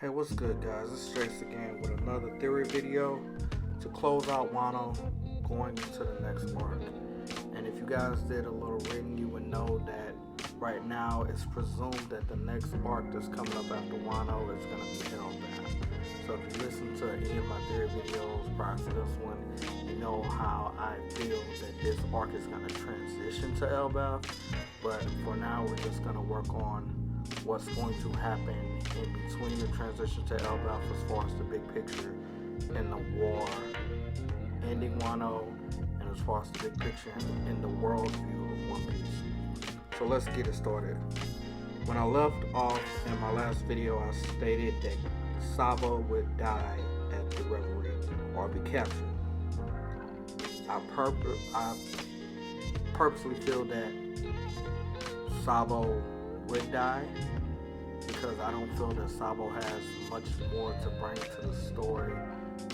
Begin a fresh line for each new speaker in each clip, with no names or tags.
Hey, what's good, guys? It's Jace again with another theory video to close out Wano going into the next arc. And if you guys did a little reading, you would know that right now it's presumed that the next arc that's coming up after Wano is going to be Hellbound. So if you listen to any of my theory videos prior to this one, you know how I feel that this arc is going to transition to Hellbound. But for now, we're just going to work on what's going to happen in between the transition to Elbaf as far as the big picture in the war ending Wano, and as far as the big picture in the world view of One Piece. So let's get it started. When I left off in my last video, I stated that Sabo would die at the Reverie or be captured. I purposely feel that Sabo would die because I don't feel that Sabo has much more to bring to the story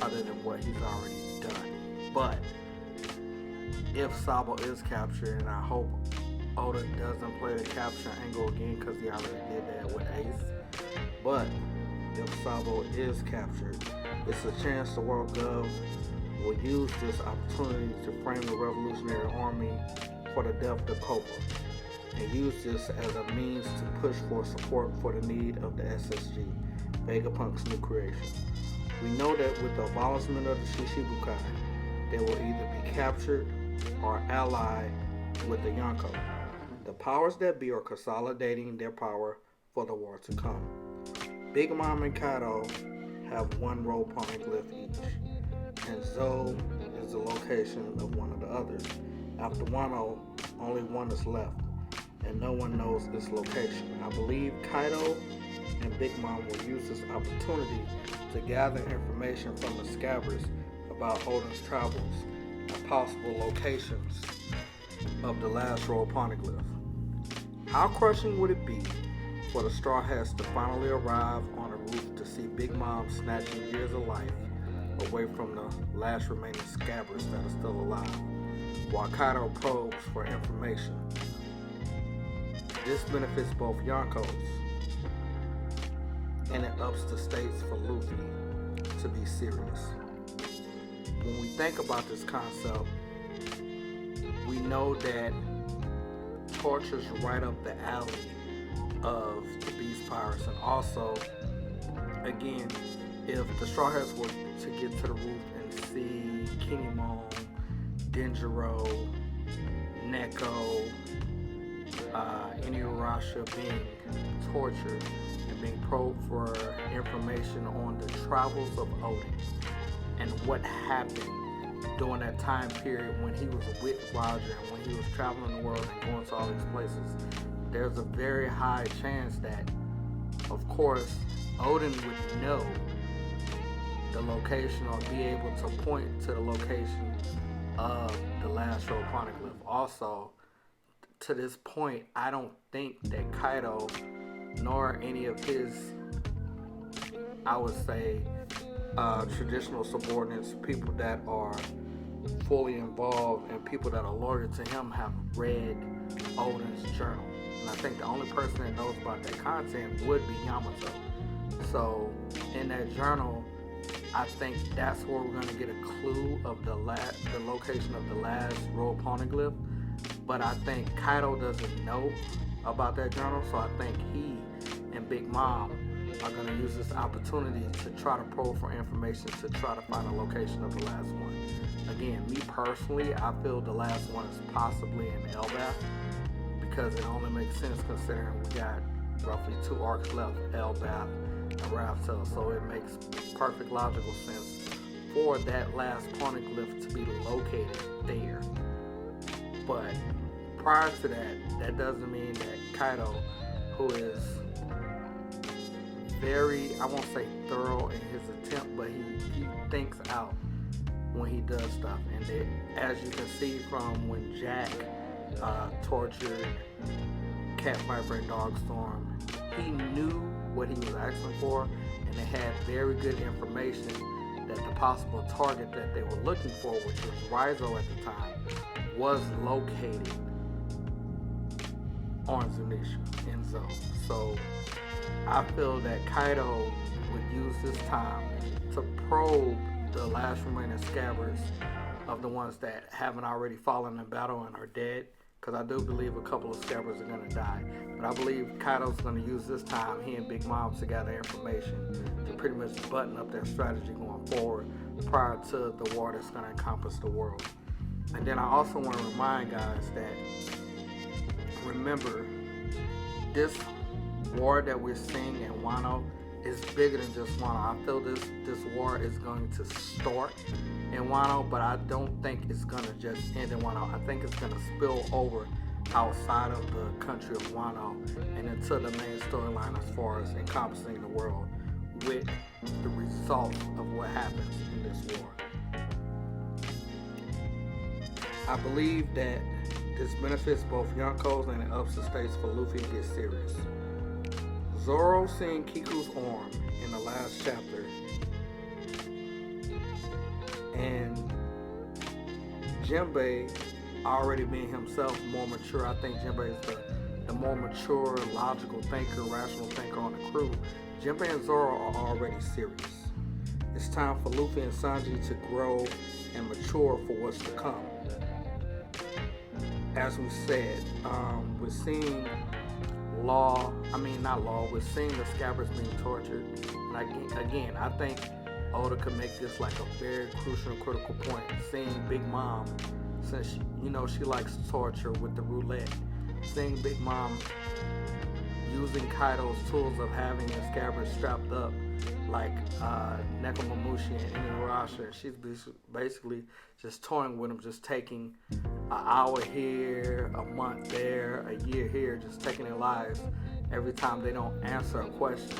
other than what he's already done. But if Sabo is captured, and I hope Oda doesn't play the capture angle again because he already did that with Ace, but if Sabo is captured, it's a chance the World Gov will use this opportunity to frame the Revolutionary Army for the death of Cobra, and use this as a means to push for support for the need of the SSG, Vegapunk's new creation. We know that with the abolishment of the Shishibukai, they will either be captured or allied with the Yonko. The powers that be are consolidating their power for the war to come. Big Mom and Kaido have one role poneglyph each, and Zou is the location of one of the others. After Wano, only one is left, and no one knows its location. I believe Kaido and Big Mom will use this opportunity to gather information from the scabbards about Oden's travels and possible locations of the last royal poneglyph. How crushing would it be for the Straw Hats to finally arrive on a roof to see Big Mom snatching years of life away from the last remaining scabbards that are still alive, while Kaido probes for information. This benefits both Yonkos, and it ups the stakes for Luffy to be serious. When we think about this concept, we know that torture's right up the alley of the Beast Pirates, and also, again, if the Straw Hats were to get to the roof and see Kinemon, Denjiro, Neko, Inuyasha being tortured and being probed for information on the travels of Oden and what happened during that time period when he was with Roger and when he was traveling the world and going to all these places, there's a very high chance that, of course, Oden would know the location or be able to point to the location of the last royal poneglyph. Also, to this point, I don't think that Kaido nor any of his, I would say, traditional subordinates, people that are fully involved and people that are loyal to him, have read Oden's journal. And I think the only person that knows about that content would be Yamato. So in that journal, I think that's where we're going to get a clue of the location of the last royal poneglyph. But I think Kaido doesn't know about that journal, so I think he and Big Mom are going to use this opportunity to try to probe for information to try to find a location of the last one. Again, me personally, I feel the last one is possibly in Elbaf, because it only makes sense considering we got roughly 2 arcs left, Elbaf and Raftel, so it makes perfect logical sense for that last poneglyph to be located there. But prior to that, that doesn't mean that Kaido, who is very, I won't say thorough in his attempt, but he thinks out when he does stuff. And as you can see from when Jack tortured Cat Viper and Dogstorm, he knew what he was asking for, and they had very good information that the possible target that they were looking for, which was Rizo at the time, was located on Zunisha in Zou. So I feel that Kaido would use this time to probe the last remaining scabbards of the ones that haven't already fallen in battle and are dead. Because I do believe a couple of scabbards are going to die. But I believe Kaido's going to use this time, he and Big Mom, to gather information to pretty much button up their strategy going forward prior to the war that's going to encompass the world. And then I also want to remind guys that, remember, this war that we're seeing in Wano is bigger than just Wano. I feel this war is going to start in Wano, but I don't think it's going to just end in Wano. I think it's going to spill over outside of the country of Wano and into the main storyline as far as encompassing the world with the results of what happens in this war. I believe that this benefits both Yonkos and it ups the stakes for Luffy to get serious. Zoro seeing Kiku's arm in the last chapter, and Jinbei already being himself more mature. I think Jinbei is the more mature, logical thinker, rational thinker on the crew. Jinbei and Zoro are already serious. It's time for Luffy and Sanji to grow and mature for what's to come. As we said, we're seeing we're seeing the scabbards being tortured. And again, I think Oda could make this like a very crucial and critical point. Seeing Big Mom, since she likes torture with the roulette. Seeing Big Mom using Kaido's tools of having the scabbards strapped up like Nekomamushi and Inuyasha. She's basically just toying with them, just taking an hour here, a month there, a year here, just taking their lives every time they don't answer a question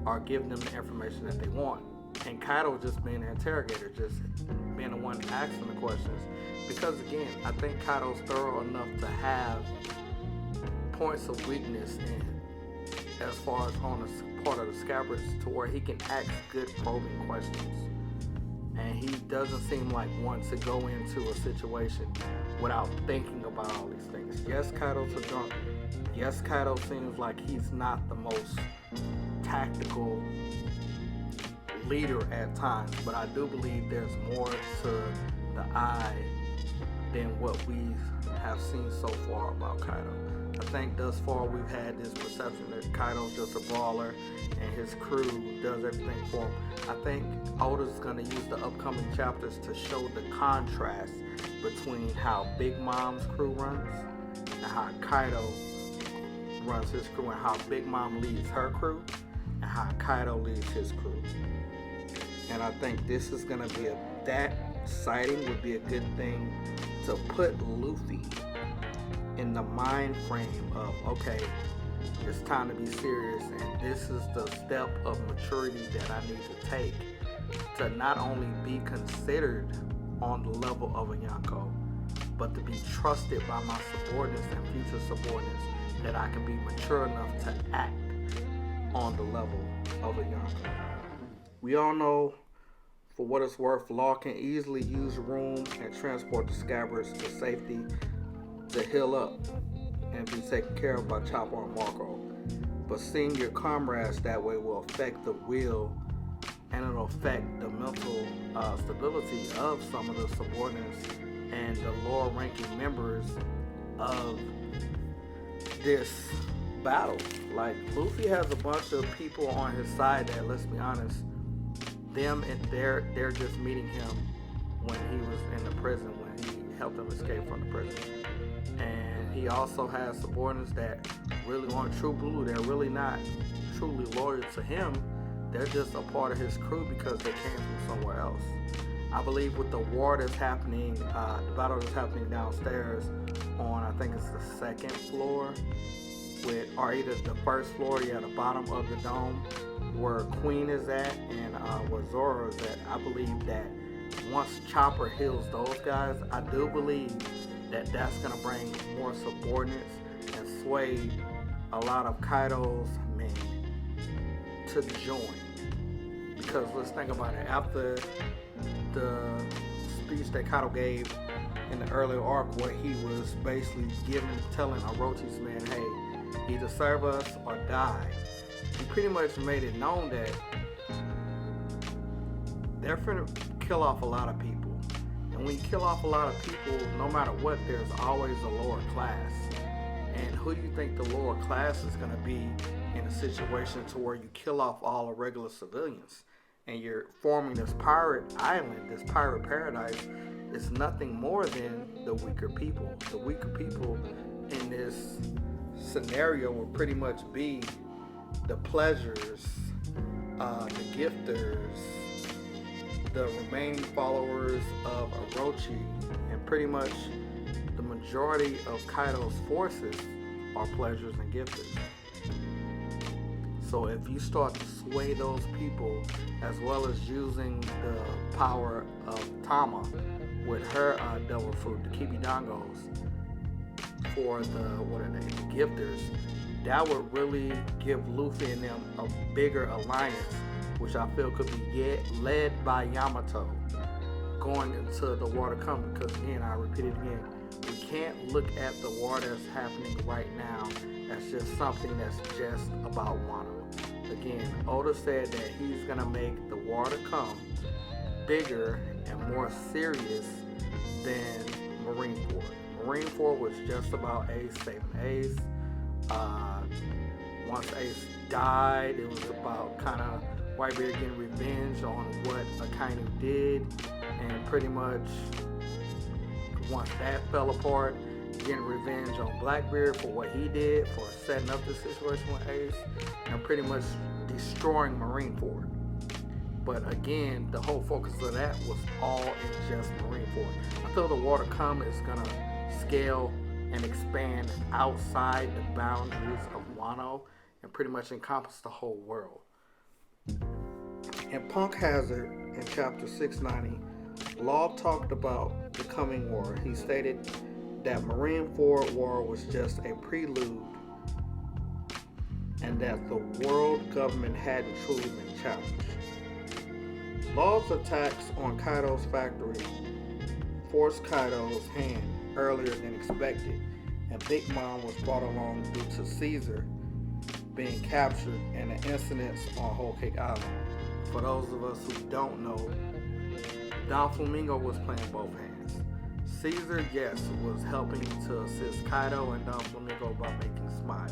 or give them the information that they want. And Kaido just being the interrogator, just being the one asking the questions. Because again, I think Kaido's thorough enough to have points of weakness in as far as on the part of the scabbards to where he can ask good probing questions. And he doesn't seem like one to go into a situation without thinking about all these things. Yes, Kaido's a drunk. Yes, Kaido seems like he's not the most tactical leader at times, but I do believe there's more to the eye than what we have seen so far about Kaido. I think thus far we've had this perception that Kaido's just a brawler and his crew does everything for him. I think Oda's going to use the upcoming chapters to show the contrast between how Big Mom's crew runs and how Kaido runs his crew, and how Big Mom leads her crew and how Kaido leads his crew. And I think this is going to be that sighting would be a good thing to put Luffy in the mind frame of, okay, it's time to be serious, and this is the step of maturity that I need to take to not only be considered on the level of a Yonko, but to be trusted by my subordinates and future subordinates, that I can be mature enough to act on the level of a Yonko. We all know, for what it's worth, Law can easily use room and transport the scabbards to safety to heal up and be taken care of by Chopper and Marco. But seeing your comrades that way will affect the will, and it'll affect the mental stability of some of the subordinates and the lower ranking members of this battle. Like, Luffy has a bunch of people on his side that, let's be honest, they're just meeting him when he was in the prison, when he helped him escape from the prison. And he also has subordinates that really aren't true blue. They're really not truly loyal to him. They're just a part of his crew because they came from somewhere else. I believe with the war that's happening, the battle that's happening downstairs on, I think it's the second floor, or either the first floor, the bottom of the dome, where Queen is at and where Zoro is at. I believe that once Chopper heals those guys, I do believe that that's going to bring more subordinates and sway a lot of Kaido's men to join. Because let's think about it. After the speech that Kaido gave in the earlier arc, where he was basically telling Orochi's men, hey, either serve us or die. he pretty much made it known that they're finna kill off a lot of people. And when you kill off a lot of people, no matter what, there's always a lower class. And who do you think the lower class is gonna be in a situation to where you kill off all the regular civilians and you're forming this pirate island, this pirate paradise? It's nothing more than the weaker people. The weaker people in this scenario will pretty much be the pleasures, the gifters, the remaining followers of Orochi, and pretty much the majority of Kaido's forces are pleasures and gifters. So if you start to sway those people, as well as using the power of Tama with her devil fruit, the Kibidangos, for the gifters, that would really give Luffy and them a bigger alliance, which I feel could be led by Yamato going into the war to come. Because again, I repeat it again, we can't look at the war that's happening right now as just something that's just about Wano. Again, Oda said that he's gonna make the war to come bigger and more serious than Marineford. Marineford was just about Ace saving Ace. Once Ace died, it was about kind of Whitebeard getting revenge on what Akainu did, and pretty much once that fell apart, getting revenge on Blackbeard for what he did for setting up the situation with Ace, and pretty much destroying Marineford. But again, the whole focus of that was all in just Marineford. I feel the war to come is gonna scale and expand outside the boundaries of Wano and pretty much encompass the whole world. In Punk Hazard, in chapter 690, Law talked about the coming war. He stated that Marineford War was just a prelude and that the world government hadn't truly been challenged. Law's attacks on Kaido's factory forced Kaido's hand earlier than expected, and Big Mom was brought along due to Caesar being captured and the incidents on Whole Cake Island. For those of us who don't know, Don Flamingo was playing both hands. Caesar, yes, was helping to assist Kaido and Don Flamingo by making Smile.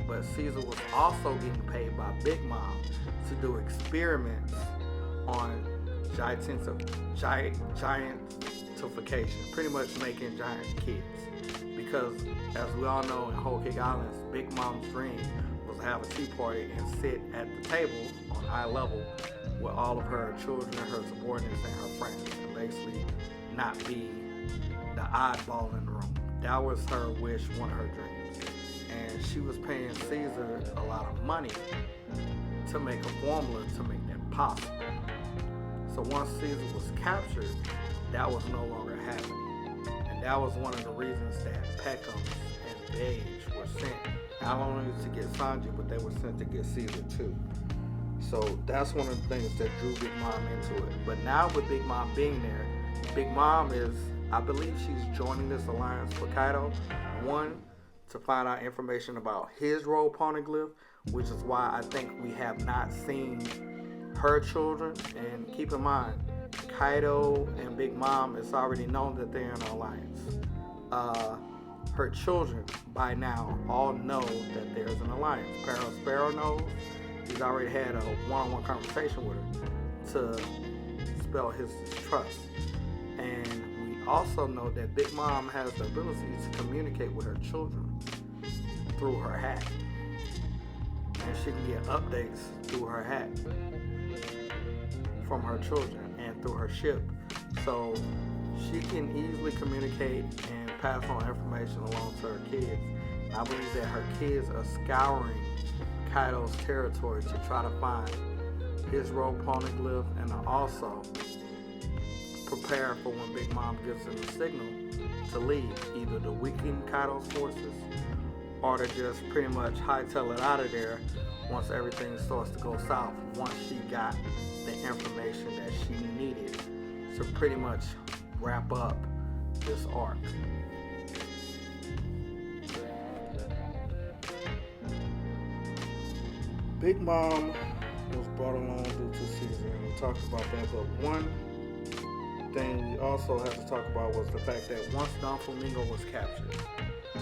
But Caesar was also getting paid by Big Mom to do experiments on giantification, pretty much making giant kids. Because as we all know in Whole Cake Islands, Big Mom's dream was to have a tea party and sit at the table on eye level with all of her children, her subordinates, and her friends, and basically not be the oddball in the room. That was her wish, one of her dreams. And she was paying Caesar a lot of money to make a formula to make that possible. So once Caesar was captured, that was no longer happening. And that was one of the reasons that Peckham and Beige were sent, not only to get Sanji, but they were sent to get Caesar too. So that's one of the things that drew Big Mom into it. But now with Big Mom being there, Big Mom is, I believe she's joining this alliance for Kaido. One, to find out information about his road poneglyph, which is why I think we have not seen her children. And keep in mind, Kaido and Big Mom, it's already known that they're in an alliance. Her children by now all know that there's an alliance. Peril Sparrow knows. He's already had a one-on-one conversation with her to spell his trust. And we also know that Big Mom has the ability to communicate with her children through her hat. And she can get updates through her hat from her children and through her ship. So she can easily communicate and pass on information along to her kids. And I believe that her kids are scouring Kaido's territory to try to find his road poneglyph and also prepare for when Big Mom gives him the signal to leave, either to weaken Kaido's forces or to just pretty much hightail it out of there once everything starts to go south, once she got the information that she needed to pretty much wrap up this arc. Big Mom was brought along due to Caesar, and we talked about that. But one thing we also had to talk about was the fact that once Don Flamingo was captured,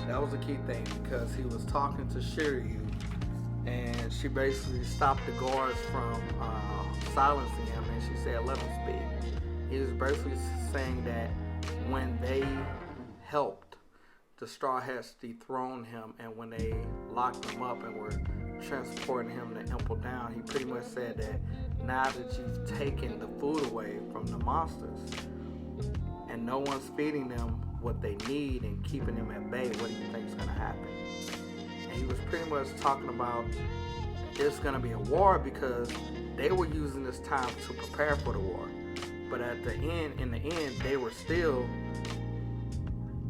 that was a key thing because he was talking to Shiryu, and she basically stopped the guards from silencing him, and she said, "Let him speak." He was basically saying that when they helped the Straw Hats dethrone him, and when they locked him up and were transporting him to Impel Down, he pretty much said that now that you've taken the food away from the monsters and no one's feeding them what they need and keeping them at bay, what do you think is going to happen? And he was pretty much talking about it's going to be a war because they were using this time to prepare for the war. But in the end, they were still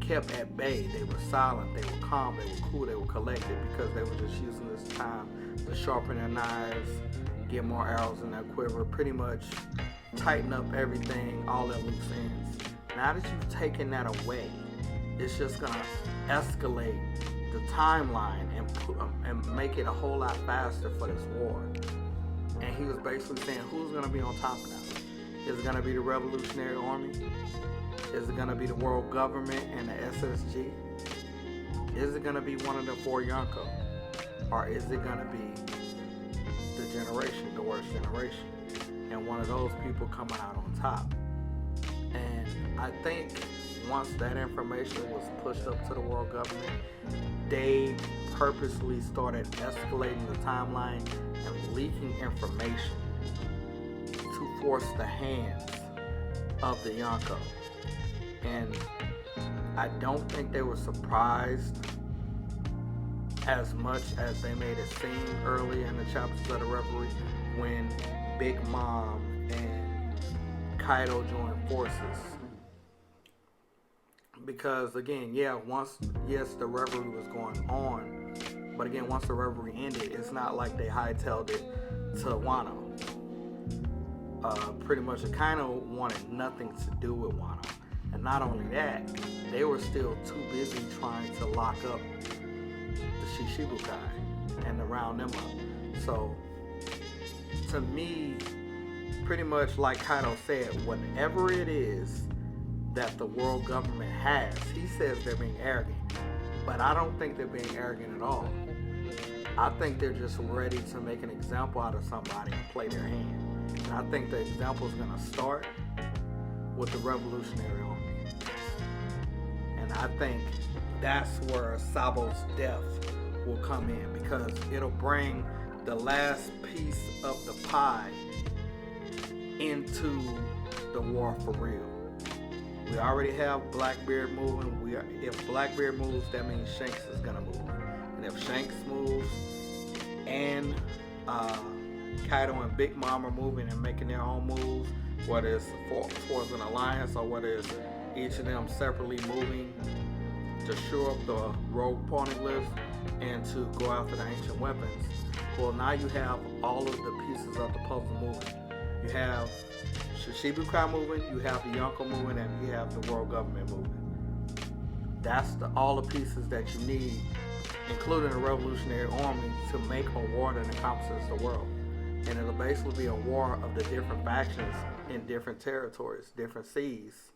kept at bay. They were silent, they were calm, they were cool, they were collected because they were just using this time to sharpen their knives, get more arrows in their quiver, pretty much tighten up everything, all their loose ends. Now that you've taken that away, it's just gonna escalate the timeline and make it a whole lot faster for this war. And he was basically saying, who's gonna be on top now? Is it gonna be the Revolutionary Army? Is it going to be the world government and the SSG? Is it going to be one of the four Yonko? Or is it going to be the generation, the worst generation? And one of those people coming out on top. And I think once that information was pushed up to the world government, they purposely started escalating the timeline and leaking information to force the hands of the Yonko. And I don't think they were surprised as much as they made it seem early in the chapters of the Reverie when Big Mom and Kaido joined forces. Because again, yes, the Reverie was going on, but again, once the Reverie ended, it's not like they hightailed it to Wano. Pretty much Kaido wanted nothing to do with Wano. And not only that, they were still too busy trying to lock up the Shishibukai and to round them up. So, to me, pretty much like Kaido said, whatever it is that the world government has, he says they're being arrogant. But I don't think they're being arrogant at all. I think they're just ready to make an example out of somebody and play their hand. And I think the example is going to start with the Revolutionary Army. And I think that's where Sabo's death will come in, because it'll bring the last piece of the pie into the war for real. We already have Blackbeard moving. If Blackbeard moves, that means Shanks is gonna move. And if Shanks moves and Kaido and Big Mom are moving and making their own moves, whether it's towards an alliance or whether it's each of them separately moving to shore up the rogue poneglyphs and to go after the ancient weapons, well, now you have all of the pieces of the puzzle moving. You have Shishibukai moving, you have the Yonko moving, and you have the world government moving. That's all the pieces that you need, including the Revolutionary Army, to make a war that encompasses the world. And it'll basically be a war of the different factions in different territories, different seas,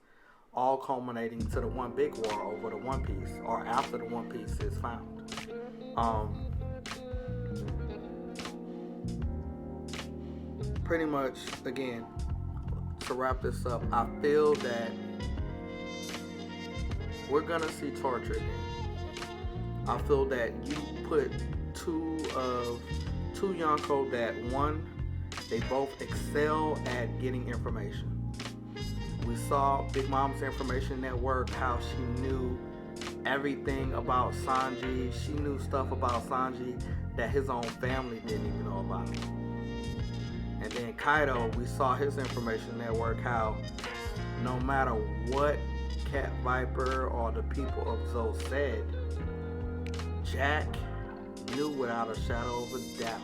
all culminating to the one big war over the One Piece, or after the One Piece is found. Pretty much, again, to wrap this up, I feel that we're gonna see torture again. I feel that you put two Yonko that, one, they both excel at getting information. We saw Big Mom's information network, how she knew everything about Sanji. She knew stuff about Sanji that his own family didn't even know about. And then Kaido, we saw his information network, how no matter what Cat Viper or the people of Zou said, Jack knew without a shadow of a doubt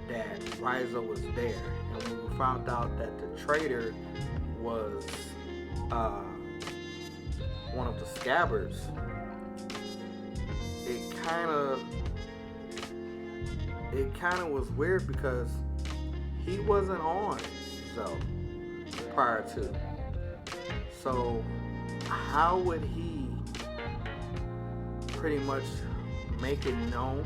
that Raizo was there. And when we found out that the traitor was one of the scabbards, it kind of it kind of was weird because he wasn't on Zoe prior to. So how would he pretty much make it known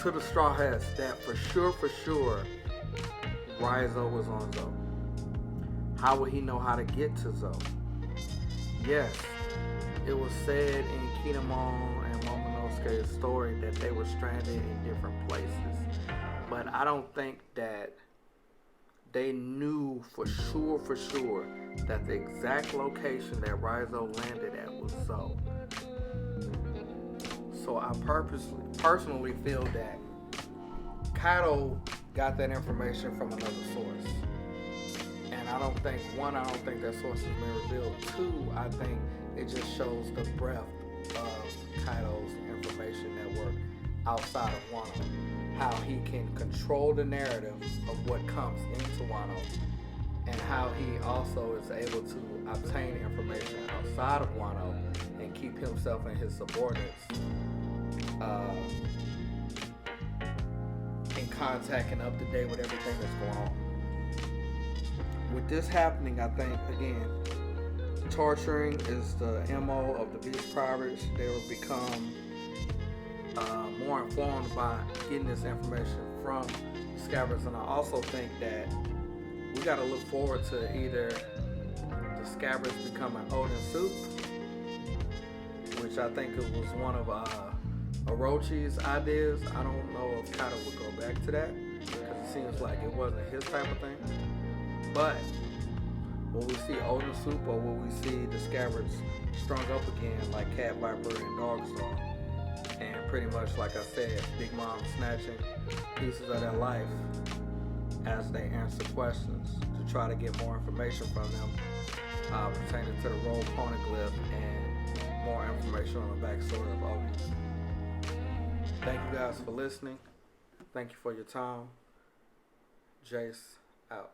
to the Straw Hats that for sure, Rizo was on Zoe? How would he know how to get to Zoe? Yes, it was said in Kinemon and Momonosuke's story that they were stranded in different places. But I don't think that they knew for sure that the exact location that Rizo landed at was Zoe. So I personally feel that Kaido got that information from another source. And I don't think that source has been revealed. Two, I think it just shows the breadth of Kaido's information network outside of Wano. How he can control the narrative of what comes into Wano, and how he also is able to obtain information outside of Wano and keep himself and his subordinates in contact and up to date with everything that's going on. With this happening, I think, again, torturing is the MO of the Beast Pirates. They will become more informed by getting this information from the scabbards. And I also think that we got to look forward to either the scabbards becoming Odin soup, which I think it was one of Orochi's ideas. I don't know if Kaido would go back to that because it seems like it wasn't his type of thing. But will we see Odin soup, or will we see the scabbards strung up again like Cat Viper and Dogstar? And pretty much, like I said, Big Mom snatching pieces of their life as they answer questions to try to get more information from them pertaining to the Rogue Poneglyph and more information on the backstory of Odin. Thank you guys for listening. Thank you for your time. Jace out.